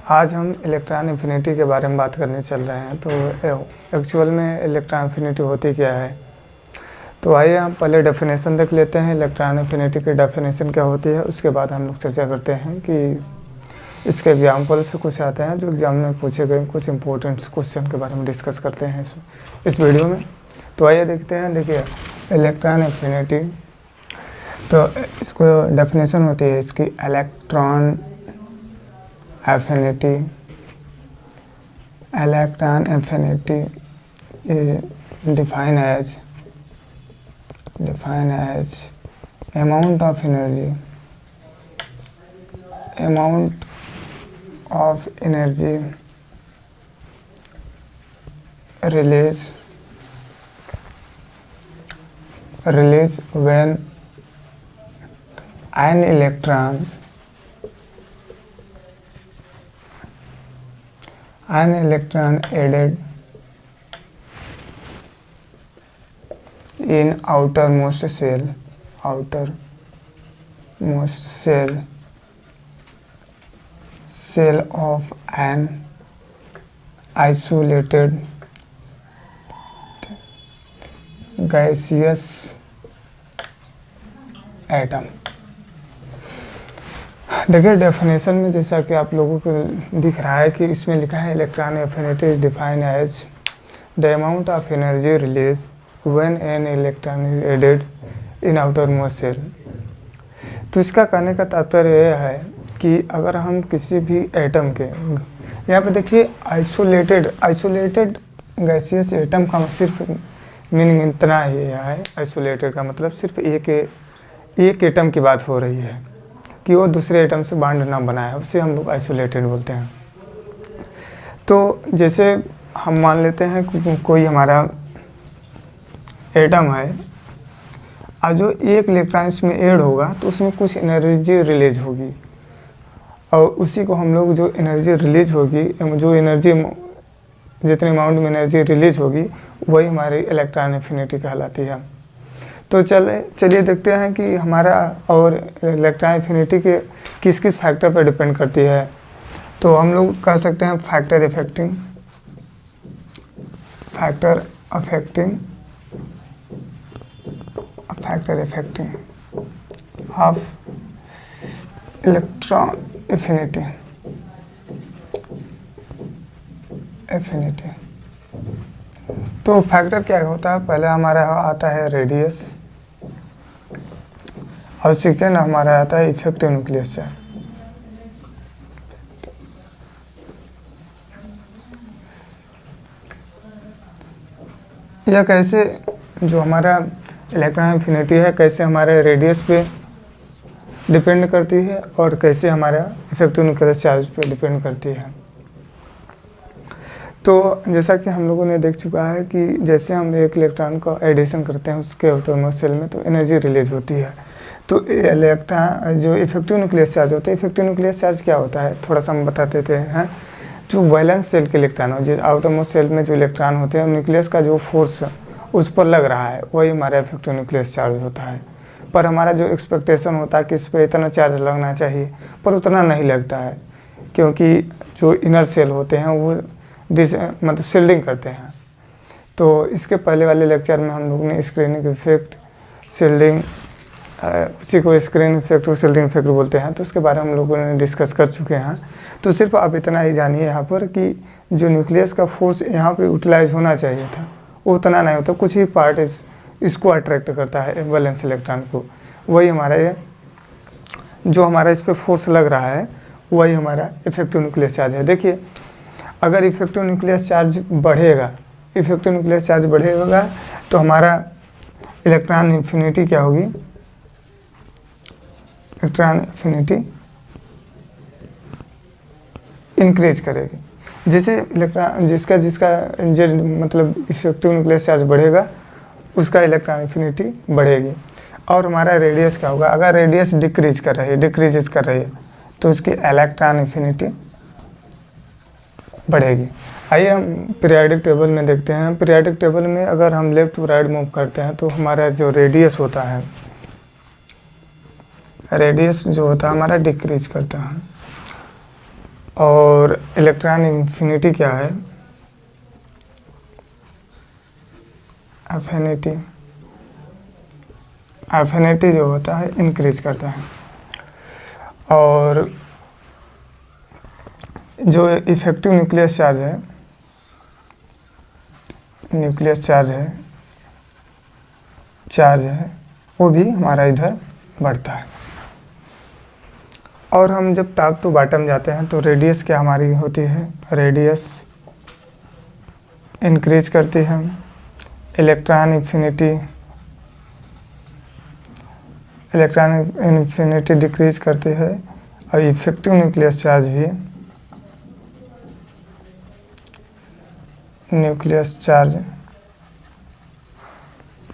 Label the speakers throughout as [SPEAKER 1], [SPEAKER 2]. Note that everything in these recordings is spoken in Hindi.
[SPEAKER 1] आज हम इलेक्ट्रॉन एफिनिटी के बारे में बात करने चल रहे हैं। तो एक्चुअल में इलेक्ट्रॉन एफिनिटी होती क्या है, तो आइए हम पहले डेफिनेशन देख लेते हैं। इलेक्ट्रॉन एफिनिटी की डेफिनेशन क्या होती है, उसके बाद हम लोग चर्चा करते हैं कि इसके एग्जाम्पल्स कुछ आते हैं जो एग्जाम में पूछे गए कुछ इंपॉर्टेंट क्वेश्चन के बारे में डिस्कस करते हैं इस वीडियो में। तो आइए देखते हैं। देखिए इलेक्ट्रॉन एफिनिटी, तो इसको डेफिनेशन होती है इसकी, electron affinity is defined as amount of energy released when an electron added in outermost cell of an isolated gaseous atom। देखिए डेफिनेशन में जैसा कि आप लोगों को दिख रहा है कि इसमें लिखा है electron affinity is defined as the amount of energy release when an electron is added in outermost shell. तो इसका कहने का तात्पर्य यह है कि अगर हम किसी भी एटम के, यहाँ पे देखिए आइसोलेटेड गैसियस एटम का सिर्फ मीनिंग इतना ही है। आइसोलेटेड का मतलब सिर्फ एक एटम की बात हो रही है कि वो दूसरे एटम से बॉन्ड ना बनाए, उसे हम लोग आइसोलेटेड बोलते हैं। तो जैसे हम मान लेते हैं कोई हमारा एटम है और जो एक इलेक्ट्रॉन इसमें ऐड होगा तो उसमें कुछ एनर्जी रिलीज होगी, और उसी को हम लोग जो एनर्जी रिलीज होगी, जो एनर्जी जितने अमाउंट में एनर्जी रिलीज होगी वही हमारी इलेक्ट्रॉन एफिनिटी कहलाती है। तो चलिए देखते हैं कि हमारा और इलेक्ट्रॉन एफिनिटी के किस किस फैक्टर पर डिपेंड करती है। तो हम लोग कह सकते हैं factor affecting of electron affinity. तो फैक्टर क्या होता है, पहले हमारा आता है रेडियस और सेकेंड हमारा आता है इफेक्टिव न्यूक्लियस चार्ज। यह कैसे, जो हमारा इलेक्ट्रॉन एफिनिटी है कैसे हमारे रेडियस पे डिपेंड करती है और कैसे हमारा इफेक्टिव न्यूक्लियस चार्ज पे डिपेंड करती है। तो जैसा कि हम लोगों ने देख चुका है कि जैसे हम एक इलेक्ट्रॉन का एडिशन करते हैं उसके आउटरमोस्ट सेल में तो एनर्जी रिलीज होती है। तो इलेक्ट्रॉन जो इफेक्टिव न्यूक्लियस चार्ज होता है, इफेक्टिव न्यूक्लियस चार्ज क्या होता है थोड़ा सा हम बता देते हैं। जो वैलेंस सेल के इलेक्ट्रॉन हो, जिस आउटरमोस्ट सेल में जो इलेक्ट्रॉन होते हैं न्यूक्लियस का जो फोर्स उस पर लग रहा है वही हमारा इफेक्टिव न्यूक्लियस चार्ज होता है। पर हमारा जो एक्सपेक्टेशन होता है कि इस पर इतना चार्ज लगना चाहिए पर उतना नहीं लगता है, क्योंकि जो इनर सेल होते हैं वो मतलब शील्डिंग करते हैं। तो इसके पहले वाले लेक्चर में हम लोग ने स्क्रीनिंग इफेक्ट, शील्डिंग, उसी को स्क्रीन इफेक्ट और शील्डिंग इफेक्ट बोलते हैं, तो उसके बारे में हम लोगों ने डिस्कस कर चुके हैं। तो सिर्फ आप इतना ही जानिए यहाँ पर कि जो न्यूक्लियस का फोर्स यहाँ पे यूटिलाइज होना चाहिए था वो उतना नहीं होता, कुछ ही पार्ट इसको अट्रैक्ट करता है वैलेंस इलेक्ट्रॉन को, वही हमारा जो हमारा इस पर फोर्स लग रहा है वही हमारा इफेक्टिव न्यूक्लियस चार्ज है। देखिए अगर इफेक्टिव न्यूक्लियस चार्ज बढ़ेगा तो हमारा इलेक्ट्रॉन एफिनिटी क्या होगी, इलेक्ट्रॉन एफिनिटी इंक्रीज करेगी। जैसे इलेक्ट्रॉन जिसका मतलब इफेक्टिव न्यूक्लियस चार्ज बढ़ेगा उसका इलेक्ट्रॉन एफिनिटी बढ़ेगी। और हमारा रेडियस क्या होगा, अगर रेडियस डिक्रीज कर रही है तो उसकी इलेक्ट्रॉन एफिनिटी बढ़ेगी। आइए हम पीरियोडिक टेबल में देखते हैं। पीरियोडिक टेबल में अगर हम लेफ्ट टू राइट मूव करते हैं तो हमारा जो रेडियस होता है, रेडियस जो होता है हमारा डिक्रीज करता है। और इलेक्ट्रॉन इन्फिनिटी क्या है, एफिनिटी जो होता है इंक्रीज करता है। और जो इफेक्टिव न्यूक्लियस चार्ज है वो भी हमारा इधर बढ़ता है। और हम जब टॉप टू बॉटम जाते हैं तो रेडियस क्या हमारी होती है, रेडियस इंक्रीज करती है, इलेक्ट्रॉन इन्फिनिटी डिक्रीज करती है, और इफेक्टिव न्यूक्लियस चार्ज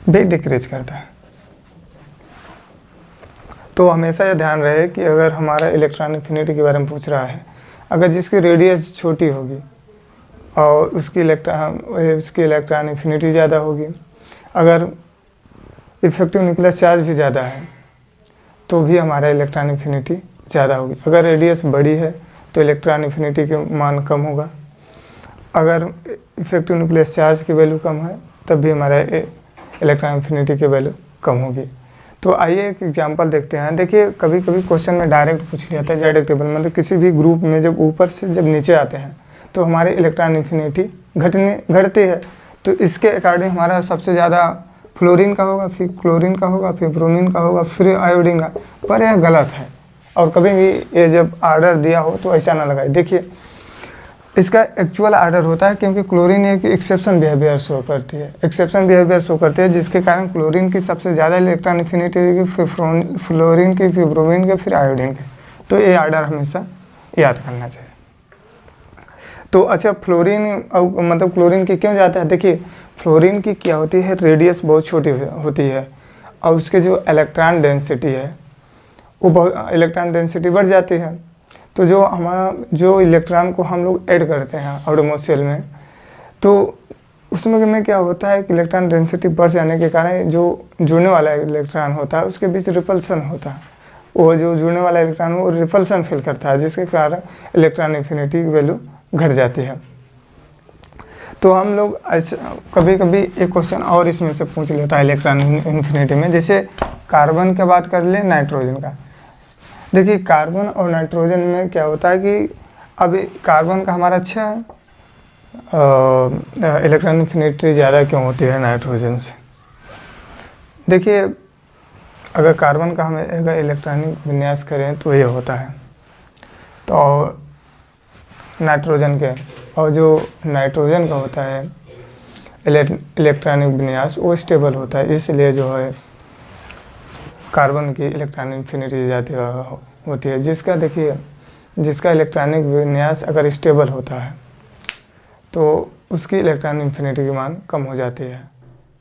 [SPEAKER 1] भी डिक्रीज करता है। तो हमेशा ये ध्यान रहे कि अगर हमारा इलेक्ट्रॉन इन्फिनिटी के बारे में पूछ रहा है, अगर जिसकी रेडियस छोटी होगी और उसकी इलेक्ट्रॉन इन्फिनिटी ज़्यादा होगी, अगर इफेक्टिव न्यूक्लियस चार्ज भी ज़्यादा है तो भी हमारा इलेक्ट्रॉन इन्फिनिटी ज़्यादा होगी। अगर रेडियस बड़ी है तो इलेक्ट्रॉन इन्फिनिटी के मान कम होगा, अगर इफेक्टिव न्यूक्लियस चार्ज की वैल्यू कम है तब भी हमारा इलेक्ट्रॉन इन्फिनिटी की वैल्यू कम होगी। तो आइए एक एग्जांपल देखते हैं। देखिए कभी कभी क्वेश्चन में डायरेक्ट पूछ लिया था जेड टेबल, मतलब किसी भी ग्रुप में जब ऊपर से जब नीचे आते हैं तो हमारे इलेक्ट्रॉन इन्फिनिटी घटती है। तो इसके अकॉर्डिंग हमारा सबसे ज़्यादा फ्लोरीन का होगा, फिर क्लोरीन का होगा, फिर ब्रोमीन का होगा, फिर आयोडीन का। पर यह गलत है, और कभी भी ये जब आर्डर दिया हो तो ऐसा ना लगाए। देखिए इसका एक्चुअल आर्डर होता है, क्योंकि क्लोरीन एक एक्सेप्शन बिहेवियर शो करती है, जिसके कारण क्लोरीन की सबसे ज़्यादा इलेक्ट्रॉन इन्फिनिटी होगी, फिर फ्लोरीन की, फिर ब्रोमीन के, फिर आयोडीन के। तो ये आर्डर हमेशा याद करना चाहिए। तो अच्छा, फ्लोरीन मतलब क्लोरीन की क्यों जाता है? देखिए फ्लोरीन की क्या होती है, रेडियस बहुत छोटी होती है और उसके जो इलेक्ट्रॉन डेंसिटी है वो इलेक्ट्रॉन डेंसिटी बढ़ जाती है। तो जो इलेक्ट्रॉन को हम लोग ऐड करते हैं आउटरमोस्ट शेल में, तो उसमें क्या होता है कि इलेक्ट्रॉन डेंसिटी बढ़ जाने के कारण जो जुड़ने वाला इलेक्ट्रॉन होता है उसके बीच रिपल्सन होता है। वो जो जुड़ने वाला इलेक्ट्रॉन वो रिपल्सन फील करता है, जिसके कारण इलेक्ट्रॉन इन्फिनिटी की वैल्यू घट जाती है। तो हम लोग कभी कभी एक क्वेश्चन और इसमें से पूछ लेता है इलेक्ट्रॉन इन्फिनिटी में, जैसे कार्बन की बात कर ले, नाइट्रोजन का। देखिए कार्बन और नाइट्रोजन में क्या होता है कि अभी कार्बन का हमारा अच्छा इलेक्ट्रॉन इन्फिनिटी ज़्यादा क्यों होती है नाइट्रोजन से? देखिए अगर कार्बन का हमें अगर इलेक्ट्रॉनिक विन्यास करें तो ये होता है, तो नाइट्रोजन के, और जो नाइट्रोजन का होता है इलेक्ट्रॉनिक विन्यास वो स्टेबल होता है, इसलिए जो है कार्बन की इलेक्ट्रॉनिक इन्फिनिटी ज़्यादा होती है। जिसका इलेक्ट्रॉनिक विन्यास अगर स्टेबल होता है तो उसकी इलेक्ट्रॉनिक इन्फिनिटी की मान कम हो जाती है।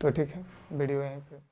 [SPEAKER 1] तो ठीक है, वीडियो यहीं पे